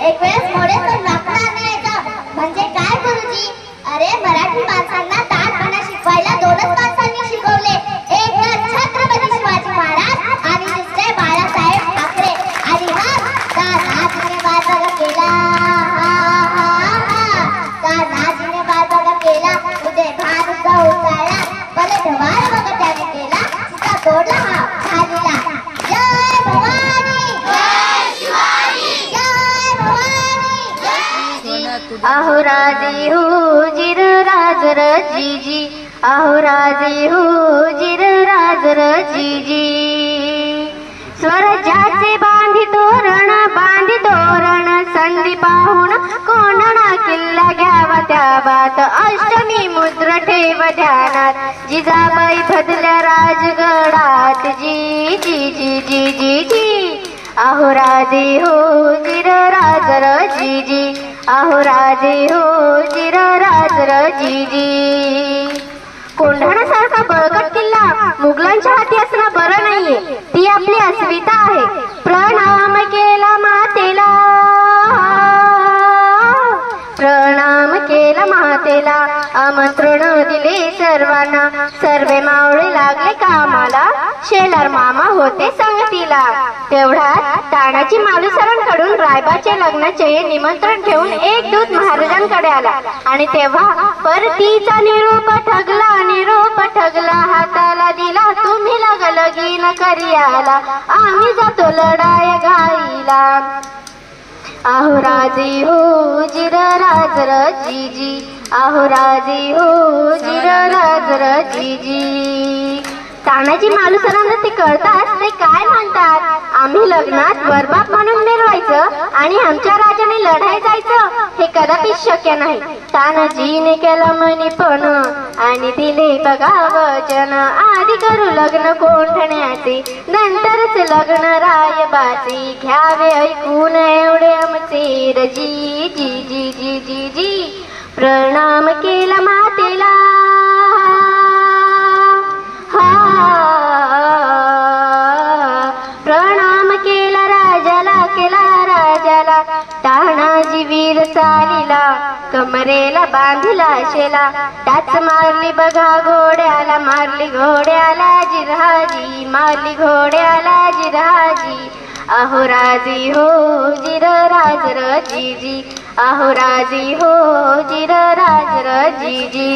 एक वेळेस मोडे तर लागणार नाही म्हणजे काय गुरुजी? अरे मराठी माणसांना ताठपणा शिकवायला दोनच माणसांनी शिकवले, एक तर छत्रपती शिवाजी महाराज आणि दुसरे बाळासाहेब ठाकरे. आणि मग का नाजीने बाजारा केला, का नाजीने बाजारा केला, उदय भान उचाळला, भले ढवाळ बघ त्याने केला, तिचा तोडला हा खालीला. जय भवानी, जय शिवाजी, जय भवानी, जय. आहो राजे हो जिर राजर जीजी, आहो राजे हो जिर राजर जीजी. स्वराज्याचे बांधी तोरण संधी पाहून कोंढणा किल्ला घ्यावा त्या बात. अष्टमी मुद्र ठेव ध्यानात, जिजाबाई भदल्या राजगडात. जी जी जी जी जी जी. आहो राजे हो जिर राजर जीजी, आहो राजे हो जिर राजर जीजी. कोंढाणासारखा बळकट किल्ला मुघलांच्या हाती असणं बरं नाहीये, ती आपली अस्मिता आहे. प्रणाम केला मातेला, प्रणाम केला मातेला, आमंत्रण दिले सर्वांना. सर्वे मावळे लागले कामाला, शेलार मामा होते संगतीला. तेवढ्यात तानाजी मालुसरांकडून रायबाच्या लग्नाचे निमंत्रण ठेवून एक दूत महाराजांकडे आला. आणि तेव्हा परतीचा निरोप ठगला, हाताला दिला तुम्ही लगीन करियाला, आम्ही जातो लढाई घाईला. आहो राजे हो जिर राजर जीजी, आहो राजे हो जिर राजर जीजी. तानाजी मालुसरांना ते कळतात ते काय म्हणतात. आम्ही लग्नात वरबाप म्हणून मिरवायचं आणि आमच्या राजाने लढाई जायचं हे कदापि शक्य नाही. तानाजीने केलं मनीपण आणि दिले बघा वचन. आधी करू लग्न कोंढण्याचे, नंतरच लग्न रायबाचे. घ्यावे ऐकून एवढे आमचे रजी. जी जी जी जी जी. प्रणाम केला मातेला, प्रणाम केला राजाला. तानाजी वीर चालीला, कमरेला बांधला शेला. टाच मारली बघा घोड्याला, मारली घोड्याला जिराजी, मारली घोड्याला जिराजी. आहो राजे हो जिर राजर जीजी, आहो राजे हो जिर राजर जीजी.